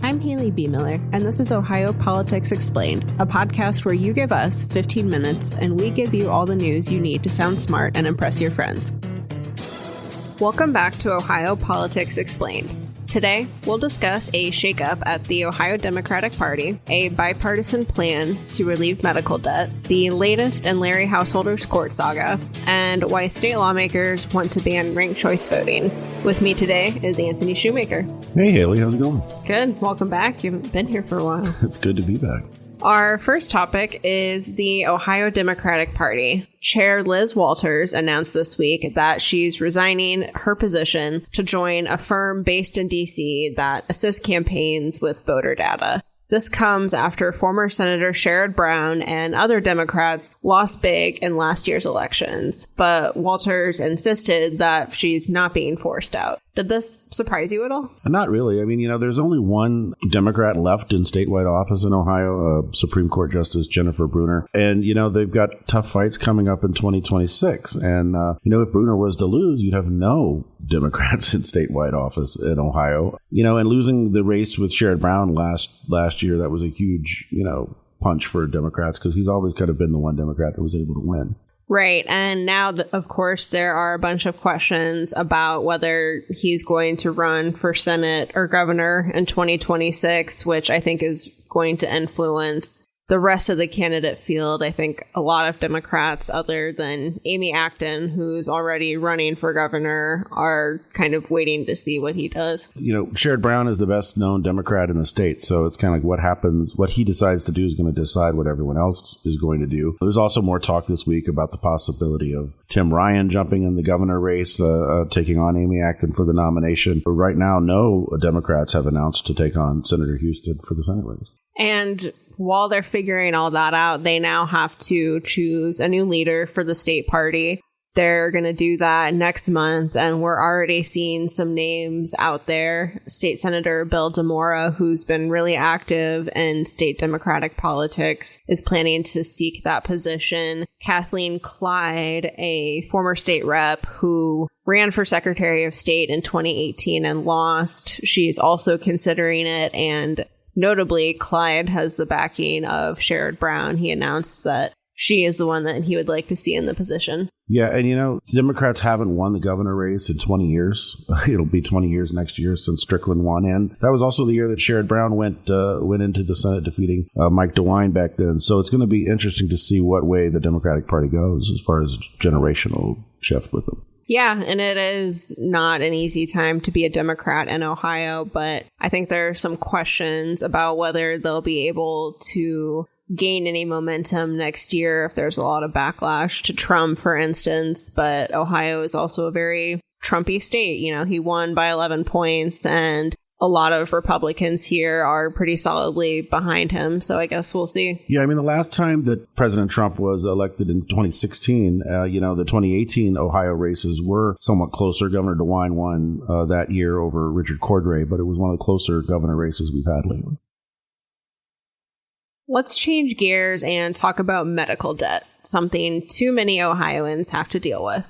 I'm Haley B. Miller, and this is Ohio Politics Explained, a podcast where you give us 15 minutes and we give you all the news you need to sound smart and impress your friends. Welcome back to Ohio Politics Explained. Today, we'll discuss a shakeup at the Ohio Democratic Party, a bipartisan plan to relieve medical debt, the latest in Larry Householder's court saga, and why state lawmakers want to ban ranked choice voting. With me today is Anthony Shoemaker. Hey, Haley, how's it going? Good. Welcome back. You haven't been here for a while. It's good to be back. Our first topic is the Ohio Democratic Party. Chair Liz Walters announced this week that she's resigning her position to join a firm based in D.C. that assists campaigns with voter data. This comes after former Senator Sherrod Brown and other Democrats lost big in last year's elections, but Walters insisted that she's not being forced out. Did this surprise you at all? Not really. I mean, there's only one Democrat left in statewide office in Ohio, Supreme Court Justice Jennifer Brunner. And, they've got tough fights coming up in 2026. And, if Brunner was to lose, you'd have no Democrats in statewide office in Ohio. And losing the race with Sherrod Brown last year, that was a huge, punch for Democrats because he's always kind of been the one Democrat that was able to win. Right. And now, of course, there are a bunch of questions about whether he's going to run for Senate or governor in 2026, which I think is going to influence the rest of the candidate field. I think a lot of Democrats, other than Amy Acton, who's already running for governor, are kind of waiting to see what he does. Sherrod Brown is the best known Democrat in the state. So it's kind of like what happens, what he decides to do is going to decide what everyone else is going to do. There's also more talk this week about the possibility of Tim Ryan jumping in the governor race, taking on Amy Acton for the nomination. But right now, no Democrats have announced to take on Senator Houston for the Senate race. And while they're figuring all that out, they now have to choose a new leader for the state party. They're going to do that next month, and we're already seeing some names out there. State Senator Bill DeMora, who's been really active in state Democratic politics, is planning to seek that position. Kathleen Clyde, a former state rep who ran for Secretary of State in 2018 and lost, she's also considering it. And notably, Clyde has the backing of Sherrod Brown. He announced that she is the one that he would like to see in the position. Yeah, and Democrats haven't won the governor race in 20 years. It'll be 20 years next year since Strickland won. And that was also the year that Sherrod Brown went into the Senate, defeating Mike DeWine back then. So it's going to be interesting to see what way the Democratic Party goes as far as generational shift with them. Yeah, and it is not an easy time to be a Democrat in Ohio, but I think there are some questions about whether they'll be able to gain any momentum next year if there's a lot of backlash to Trump, for instance. But Ohio is also a very Trumpy state. He won by 11 points, and a lot of Republicans here are pretty solidly behind him. So I guess we'll see. Yeah, I mean, the last time that President Trump was elected in 2016, the 2018 Ohio races were somewhat closer. Governor DeWine won that year over Richard Cordray, but it was one of the closer governor races we've had lately. Let's change gears and talk about medical debt, something too many Ohioans have to deal with.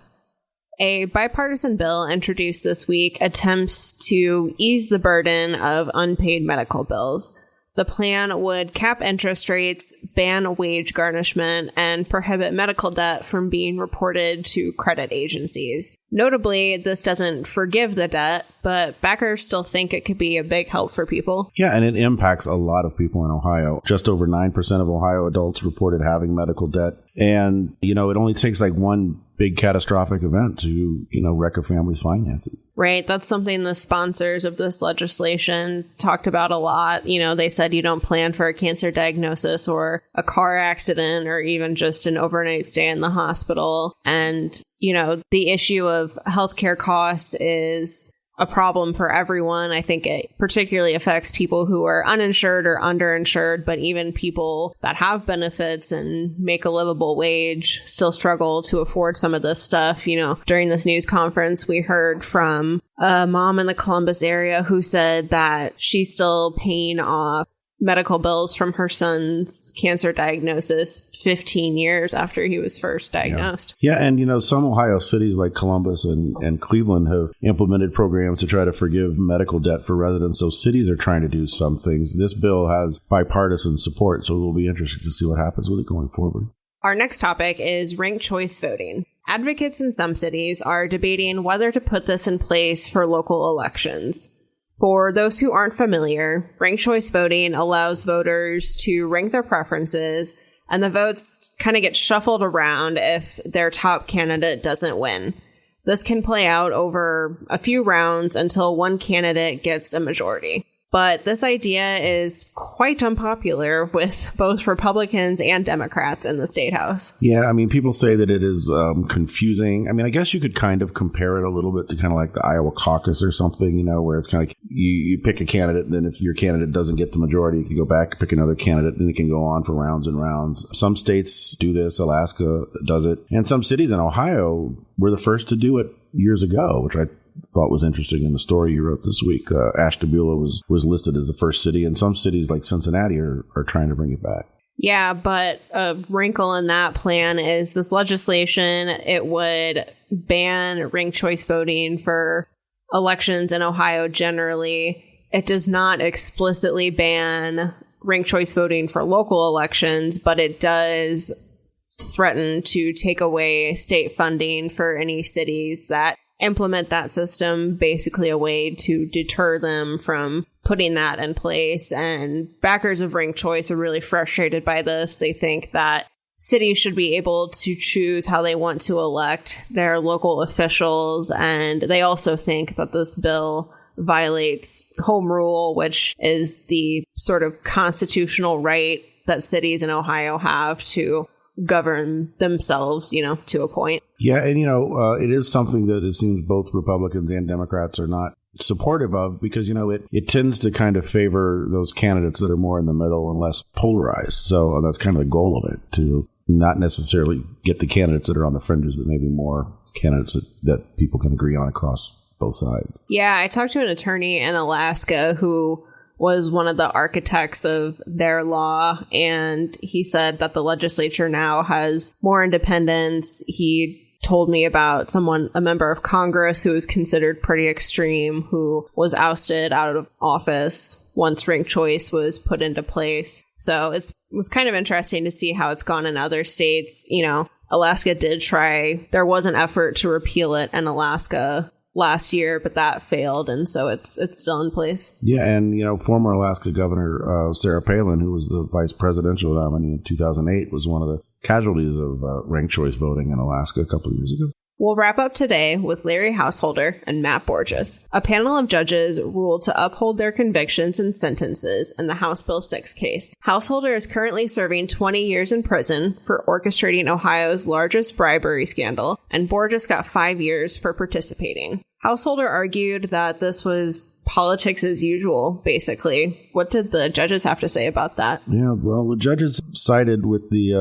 A bipartisan bill introduced this week attempts to ease the burden of unpaid medical bills. The plan would cap interest rates, ban wage garnishment, and prohibit medical debt from being reported to credit agencies. Notably, this doesn't forgive the debt, but backers still think it could be a big help for people. Yeah, and it impacts a lot of people in Ohio. Just over 9% of Ohio adults reported having medical debt. And, it only takes like one big catastrophic event to, wreck a family's finances. Right. That's something the sponsors of this legislation talked about a lot. They said you don't plan for a cancer diagnosis or a car accident or even just an overnight stay in the hospital. And, the issue of healthcare costs is a problem for everyone. I think it particularly affects people who are uninsured or underinsured, but even people that have benefits and make a livable wage still struggle to afford some of this stuff. During this news conference, we heard from a mom in the Columbus area who said that she's still paying off medical bills from her son's cancer diagnosis 15 years after he was first diagnosed. Yeah, and some Ohio cities like Columbus and Cleveland have implemented programs to try to forgive medical debt for residents. So cities are trying to do some things. This bill has bipartisan support, so it will be interesting to see what happens with it going forward. Our next topic is ranked choice voting. Advocates in some cities are debating whether to put this in place for local elections. For those who aren't familiar, ranked choice voting allows voters to rank their preferences, and the votes kind of get shuffled around if their top candidate doesn't win. This can play out over a few rounds until one candidate gets a majority. But this idea is quite unpopular with both Republicans and Democrats in the State House. Yeah, I mean, people say that it is confusing. I mean, I guess you could kind of compare it a little bit to kind of like the Iowa caucus or something, where it's kind of like you pick a candidate, and then if your candidate doesn't get the majority, you can go back, pick another candidate, and it can go on for rounds and rounds. Some states do this. Alaska does it. And some cities in Ohio were the first to do it years ago, which I thought was interesting in the story you wrote this week. Ashtabula was listed as the first city, and some cities like Cincinnati are trying to bring it back. Yeah, but a wrinkle in that plan is this legislation, it would ban ranked choice voting for elections in Ohio generally. It does not explicitly ban ranked choice voting for local elections, but it does threaten to take away state funding for any cities that implement that system, basically a way to deter them from putting that in place. And backers of ranked choice are really frustrated by this. They think that cities should be able to choose how they want to elect their local officials. And they also think that this bill violates home rule, which is the sort of constitutional right that cities in Ohio have to govern themselves, to a point. Yeah, and it is something that it seems both Republicans and Democrats are not supportive of because, it tends to kind of favor those candidates that are more in the middle and less polarized. So that's kind of the goal of it, to not necessarily get the candidates that are on the fringes, but maybe more candidates that people can agree on across both sides. Yeah, I talked to an attorney in Alaska who was one of the architects of their law, and he said that the legislature now has more independence. He told me about a member of Congress who was considered pretty extreme, who was ousted out of office once ranked choice was put into place. So it was kind of interesting to see how it's gone in other states. Alaska did try. There was an effort to repeal it in Alaska last year, but that failed, and so it's still in place. Yeah, and former Alaska Governor Sarah Palin, who was the vice presidential nominee in 2008, was one of the casualties of ranked choice voting in Alaska a couple of years ago. We'll wrap up today with Larry Householder and Matt Borges. A panel of judges ruled to uphold their convictions and sentences in the House Bill 6 case. Householder is currently serving 20 years in prison for orchestrating Ohio's largest bribery scandal, and Borges got 5 years for participating. Householder argued that this was politics as usual, basically. What did the judges have to say about that? Yeah, well, the judges sided with the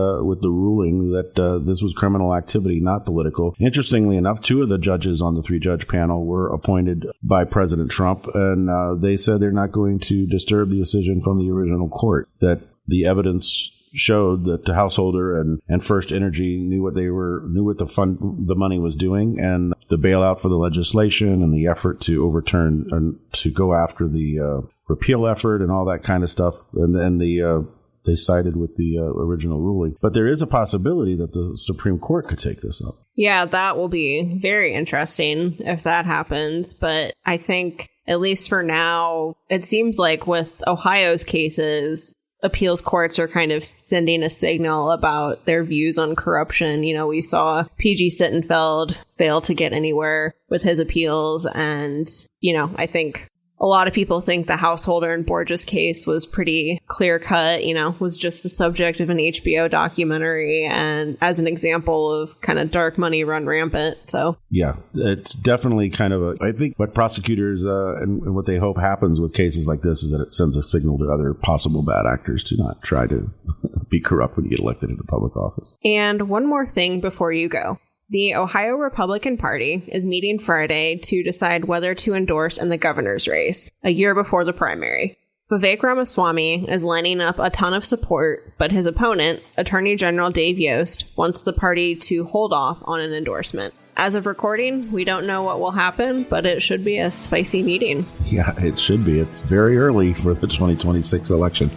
ruling that this was criminal activity, not political. Interestingly enough, 2 of the judges on the 3-judge panel were appointed by President Trump, and they said they're not going to disturb the decision from the original court, that the evidence showed that the Householder and First Energy knew what the money was doing, and the bailout for the legislation and the effort to overturn and to go after the repeal effort and all that kind of stuff. And then they sided with the original ruling. But there is a possibility that the Supreme Court could take this up. Yeah, that will be very interesting if that happens. But I think, at least for now, it seems like with Ohio's cases, appeals courts are kind of sending a signal about their views on corruption. We saw P.G. Sittenfeld fail to get anywhere with his appeals. And, I think a lot of people think the Householder and Borges case was pretty clear cut, was just the subject of an HBO documentary and as an example of kind of dark money run rampant. So, yeah, it's definitely kind of I think what prosecutors and what they hope happens with cases like this is that it sends a signal to other possible bad actors to not try to be corrupt when you get elected into public office. And one more thing before you go. The Ohio Republican Party is meeting Friday to decide whether to endorse in the governor's race, a year before the primary. Vivek Ramaswamy is lining up a ton of support, but his opponent, Attorney General Dave Yost, wants the party to hold off on an endorsement. As of recording, we don't know what will happen, but it should be a spicy meeting. Yeah, it should be. It's very early for the 2026 election.